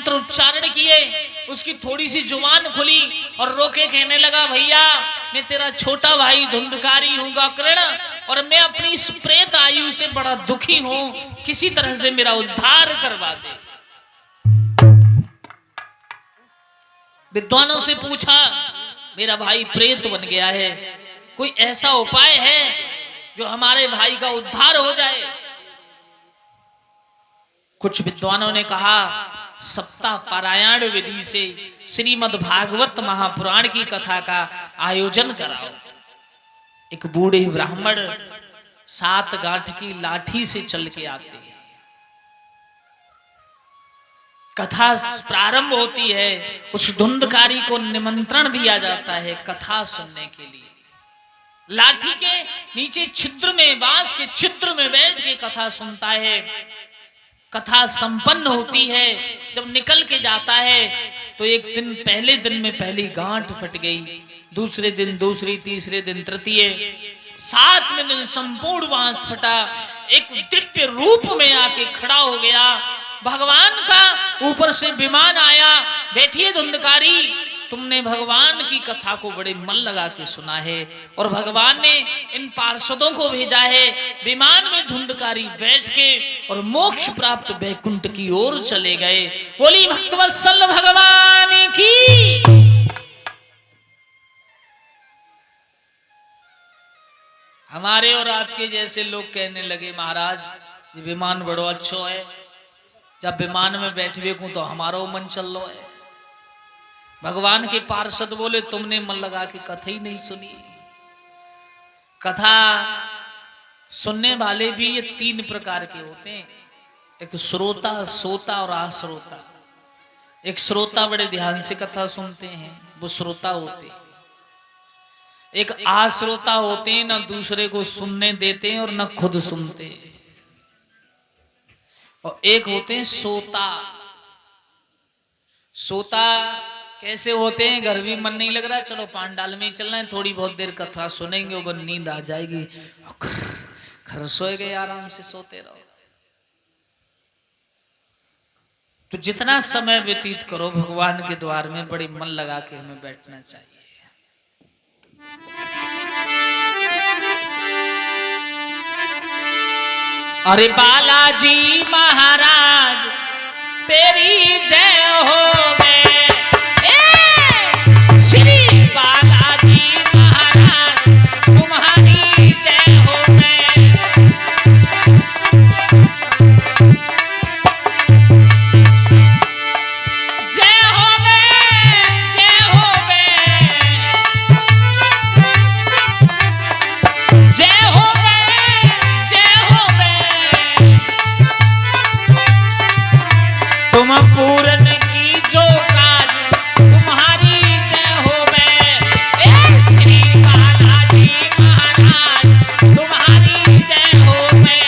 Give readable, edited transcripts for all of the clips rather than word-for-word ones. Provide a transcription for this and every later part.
मंत्र उच्चारण किए, उसकी थोड़ी सी जुबान खुली और रोके कहने लगा, भैया मैं तेरा छोटा भाई धुंधकारी हूँ गोकर्ण, और मैं अपनी इस प्रेत आयु से बड़ा दुखी हूँ, किसी तरह से मेरा उद्धार करवा दे। विद्वानों से पूछा, मेरा भाई प्रेत बन गया है, कोई ऐसा उपाय है जो हमारे भाई का उद्धार हो जाए? कुछ विद्वानों ने कहा, सप्ताह पारायण विधि से श्रीमद् भागवत महापुराण की कथा का आयोजन कराओ। एक बूढ़े ब्राह्मण 7 गांठ की लाठी से चल के आते हैं, कथा प्रारंभ होती है, उस धुंधकारी को निमंत्रण दिया जाता है कथा सुनने के लिए। लाठी के नीचे छिद्र में, बांस के छिद्र में बैठ के कथा सुनता है। कथा संपन्न होती है, जब निकल के जाता है तो एक दिन, पहले दिन में पहली गांठ फट गई, दूसरे दिन दूसरी, तीसरे दिन तृतीय, 7वें दिन संपूर्ण बांस फटा, एक दिव्य रूप में आके खड़ा हो गया। भगवान का ऊपर से विमान आया, बैठिए धुंधकारी, तुमने भगवान की कथा को बड़े मन लगा के सुना है, और भगवान ने इन पार्षदों को भेजा है, विमान में धुंधकारी बैठ के और मोक्ष प्राप्त वैकुंठ की ओर चले गए। बोली भक्तवत्सल भगवान की। हमारे और आपके जैसे लोग कहने लगे, महाराज ये विमान बड़ो अच्छो है, जब विमान में बैठे को तो हमारो मन चल लो है। भगवान के पार्षद बोले, तुमने मन लगा के कथा ही नहीं सुनी। कथा सुनने वाले भी ये 3 प्रकार के होते हैं, एक श्रोता, सोता और आश्रोता। एक श्रोता बड़े ध्यान से कथा सुनते हैं, वो श्रोता होते हैं। एक आश्रोता होते हैं, ना दूसरे को सुनने देते हैं और ना खुद सुनते हैं। और एक होते हैं सोता। सोता कैसे होते हैं? घर भी मन नहीं लग रहा, चलो पांडाल में चलना है, थोड़ी बहुत देर कथा सुनेंगे, वो नींद आ जाएगी, घर सोए गए, आराम से सोते रहो। तो जितना समय व्यतीत करो भगवान के द्वार में, बड़ी मन लगा के हमें बैठना चाहिए। अरे बालाजी महाराज तेरी जय हो, श्री बालाजी महाराज तुम्हारी जय हो मैं। जय हो मैं, जय हो मैं, जय हो मैं, जय हो मैं। तुम पूर्ण की जो काज तुम्हारी जय हो मैं। श्री बालाजी महाराज तुम्हारी जय हो मैं।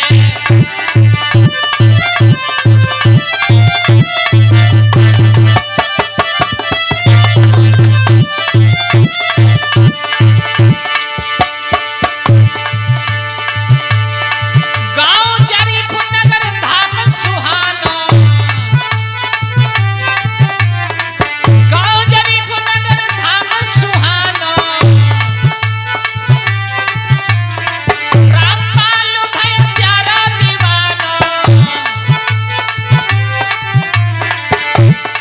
गाँव जरीपुर नगर धाम सुहाना, गाँव जरीपुर नगर धाम सुहाना, रामपाल भय प्यारा दीवाना।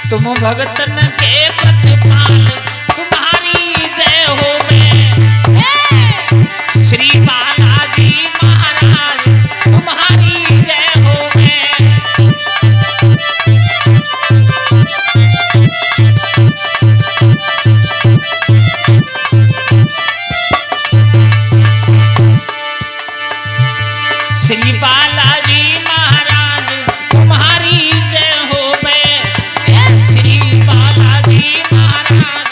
तुम भगतन के प्रतिपाल तुम्हारी जय हो मैं। श्री बालाजी महाराज तुम्हारी जय हो मैं। श्री बालाजी महाराज तुम्हारी जय हो मैं। श्री बालाजी महाराज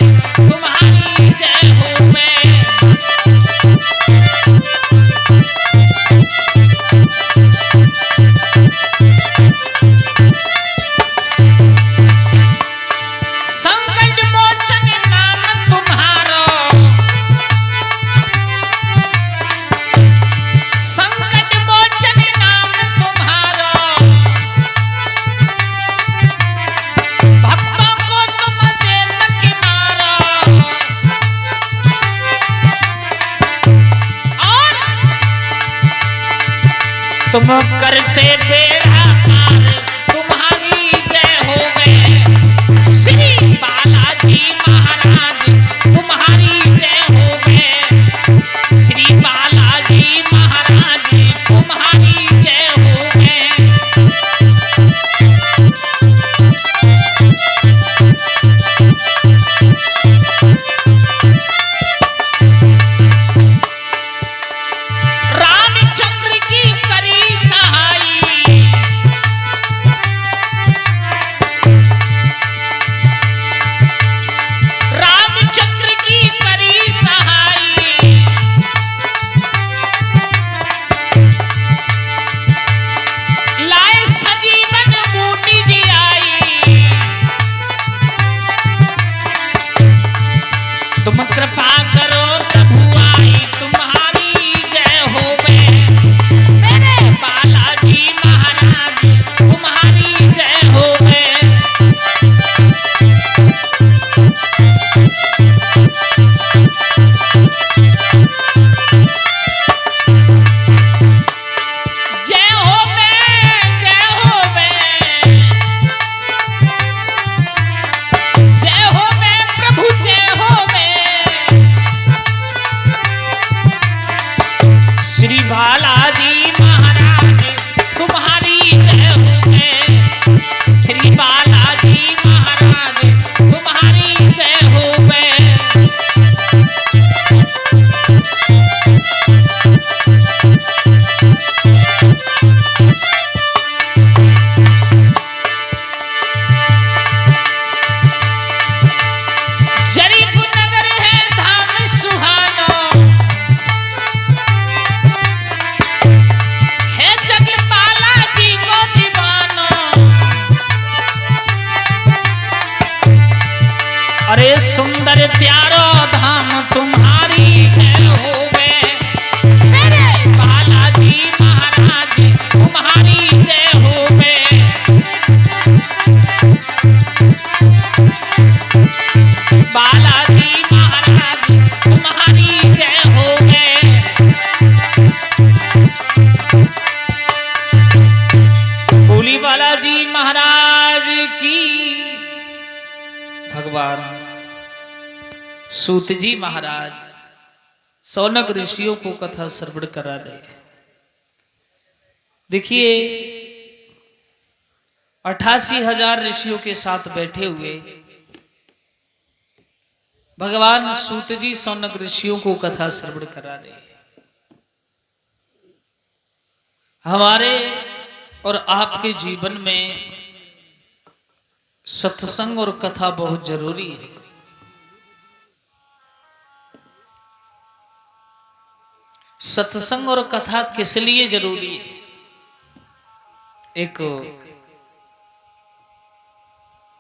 तुम करते बेड़ा पार तुम्हारी जय होवे। श्री बालाजी महाराज तुम्हारी जय होवे। श्री बालाजी महाराज तुम्हारी जय होवे। रामचंद्र की करी सहाई, रामचंद्र की करी सहाई। लाए सजीवन बूटी जी आई। तुम कृपा करो प्रभु आई तुम्हारी जय होवे। मेरे बालाजी महाराज तुम्हारी जय होवे। जय होवे जय होवे जय होवे प्रभु जय होवे। श्री बालाजी महाराज तुम्हारी जय होवे। श्री बालाजी महाराज तुम्हारी जय होवे। जरीफ नगर है धाम सुहानो, है जग बालाजी को दीवानो। अरे सुंदर प्यारो धाम तुम्हारी जय होवे। मेरे बालाजी महाराज तुम्हारी जय होवे। बालाजी महाराज तुम्हारी जय होवे। बोली बालाजी महाराज की। भगवान सूत जी महाराज सौनक ऋषियों को कथा श्रवण करा रहे हैं। देखिए 88,000 ऋषियों के साथ बैठे हुए भगवान सूत जी सौनक ऋषियों को कथा श्रवण करा रहे हैं। हमारे और आपके जीवन में सत्संग और कथा बहुत जरूरी है। सत्संग और कथा किस लिए जरूरी है? एक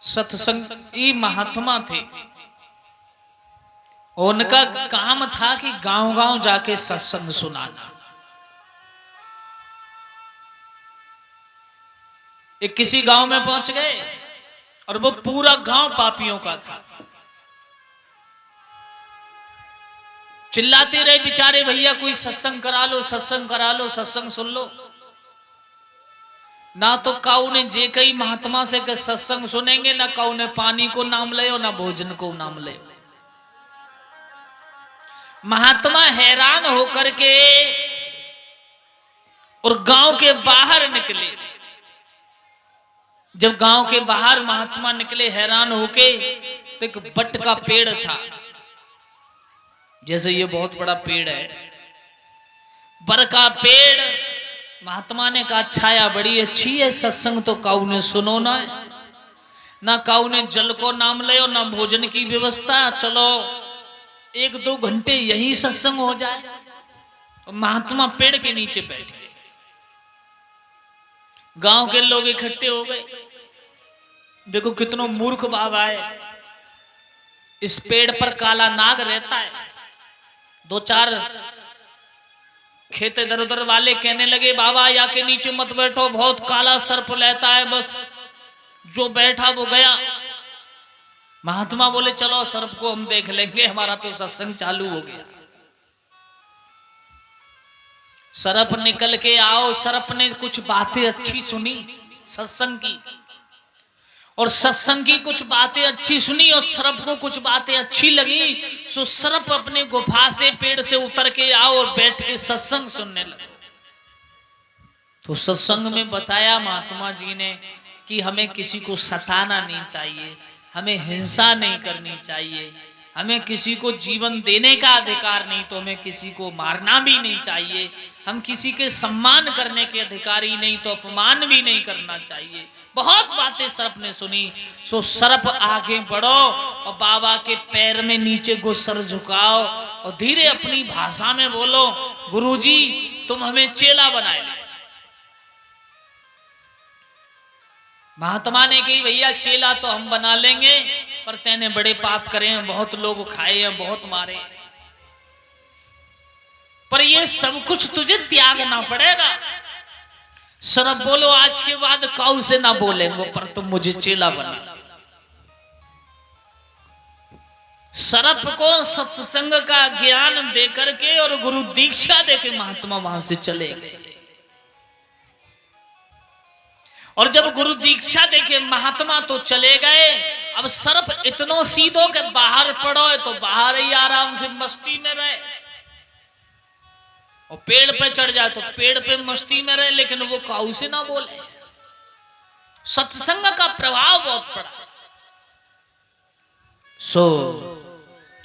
सत्संगी महात्मा थे, उनका काम था कि गांव-गांव जाके सत्संग सुनाना। एक किसी गांव में पहुंच गए और वो पूरा गांव पापियों का था। चिल्लाते रहे बेचारे, भैया कोई सत्संग करा लो, सत्संग करा लो, सत्संग सुन लो। ना तो काऊ ने जे कई महात्मा से के सत्संग सुनेंगे, ना काऊ ने पानी को नाम ले और ना भोजन को नाम ले। महात्मा हैरान होकर के और गांव के बाहर निकले। जब गांव के बाहर महात्मा निकले हैरान होके, तो एक बट का पेड़ था। जैसे ये बहुत बड़ा पेड़ है, बर का पेड़। महात्मा ने कहा छाया बड़ी अच्छी है, सत्संग तो काऊ ने सुनो ना काऊ ने जल को नाम ले और ना भोजन की व्यवस्था। चलो 1-2 घंटे यही सत्संग हो जाए। और महात्मा पेड़ के नीचे बैठ गए। गांव के लोग इकट्ठे हो गए। देखो कितनो मूर्ख बाबा है। इस पेड़ पर काला नाग रहता है। 2-4 खेत इधर उधर वाले कहने लगे बाबा या के नीचे मत बैठो, बहुत काला सर्प लेता है, बस जो बैठा वो गया। महात्मा बोले चलो सर्प को हम देख लेंगे, हमारा तो सत्संग चालू हो गया। सरप निकल के आओ। सरप ने कुछ बातें अच्छी सुनी सत्संग की, और सत्संग की कुछ बातें अच्छी सुनी और सरप को कुछ बातें अच्छी लगी। सो सरप अपने गुफा से पेड़ से उतर के आओ और बैठ के सत्संग सुनने लगा। तो सत्संग में बताया महात्मा जी ने कि हमें किसी को सताना नहीं चाहिए, हमें हिंसा नहीं करनी चाहिए, हमें किसी को जीवन देने का अधिकार नहीं, तो हमें किसी को मारना भी नहीं चाहिए, हम किसी के सम्मान करने के अधिकारी नहीं तो अपमान भी नहीं करना चाहिए। बहुत बातें सरप ने सुनी। सो सरप आगे बढ़ो और बाबा के पैर में नीचे को सर झुकाओ और धीरे अपनी भाषा में बोलो, गुरुजी तुम हमें चेला बनाए। महात्मा ने कही भैया चेला तो हम बना लेंगे, पर तैने बड़े पाप करे हैं, बहुत लोग खाए हैं, बहुत मारे हैं, पर ये सब कुछ तुझे त्यागना पड़ेगा। सरप बोलो आज के बाद काऊ से ना बोलेंगे, पर तुम मुझे चेला बना। सरप को सत्संग का ज्ञान देकर के और गुरु दीक्षा देके महात्मा वहां से चले गए। और जब गुरु दीक्षा देके महात्मा तो चले गए, अब सरप इतनो सीधो के बाहर पड़ो है तो बाहर ही आराम से मस्ती में रहे, और पेड़ पे चढ़ जाए तो पेड़ पे मस्ती में रहे, लेकिन वो काऊ से ना बोले। सत्संग का प्रभाव बहुत पड़ा। सो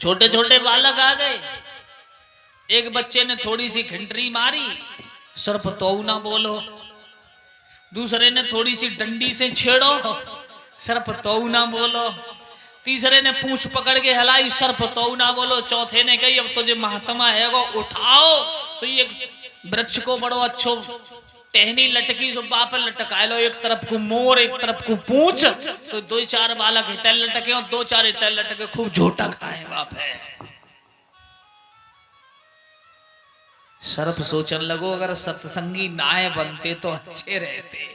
छोटे छोटे बालक आ गए। एक बच्चे ने थोड़ी सी घंटरी मारी, सरप तो ना बोलो। दूसरे ने थोड़ी सी डंडी से छेड़ो, सर्प तो ना बोलो। तीसरे ने पूंछ पकड़ के हिलाई, सर्प तो ना बोलो। चौथे ने कही अब तो जो महात्मा है वो उठाओ। तो ये वृक्ष को बड़ो अच्छो टहनी लटकी सो बाप लटका लो, एक तरफ को मोर एक तरफ को पूंछ। तो दो चार बालक हितल लटके और दो चार हितल लटके खूब झोटा खाए बाप है। सर्प सोचने लगो अगर सत्संगी नाय बनते तो अच्छे रहते।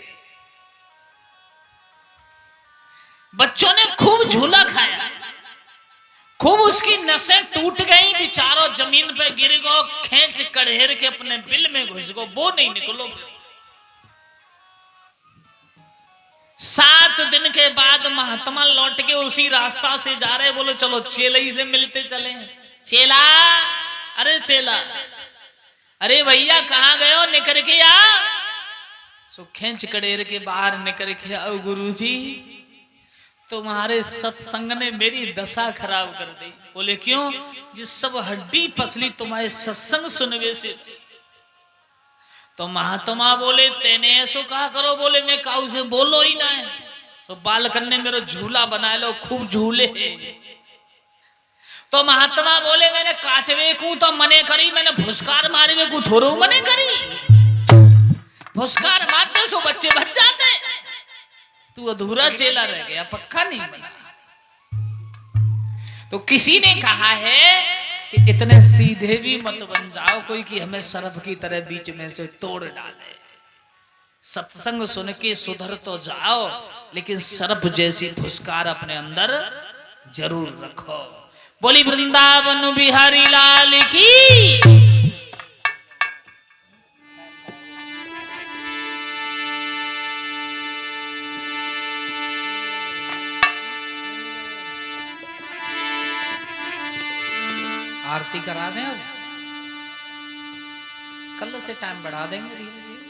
बच्चों ने खूब झूला खाया, खूब उसकी नसें टूट गई, बेचारो जमीन पे गिर गो, खींच कड़ेर के अपने बिल में घुस गो, वो नहीं निकलो। 7 दिन के बाद महात्मा लौट के उसी रास्ता से जा रहे, बोलो चलो चेला ही से मिलते चले। चेला, अरे चेला, अरे भैया कहाँ गए हो, निकल के आ। सो खींच कड़ेर के बाहर निकल के आओ, गुरुजी तुम्हारे सत्संग ने मेरी दशा खराब कर दी। बोले क्यों? जिस सब हड्डी पसली तुम्हारे सत्संग सुनवे से। तो महात्मा बोले तेने ऐसो कहा करो। बोले मैं काऊ से बोलो ही ना है। तो बालकन ने मेरा झूला बना लो, खूब झूले। तो महात्मा बोले मैंने काटवे को तो मने करी, मैंने भुस्कार मारे को थोड़ो मने करी। भुस्कार मारते सो बच्चे बच जाते। तू अधूरा चेला रह गया, पक्का नहीं बना। तो किसी ने कहा है कि इतने सीधे भी मत बन जाओ कोई कि हमें सर्प की तरह बीच में से तोड़ डाले। सत्संग सुन के सुधर तो जाओ, लेकिन सर्प जैसी फुसकार अपने अंदर जरूर रखो। बोली वृंदावन बिहारी लाल की। आरती करा दें, अब कल से टाइम बढ़ा देंगे धीरे धीरे।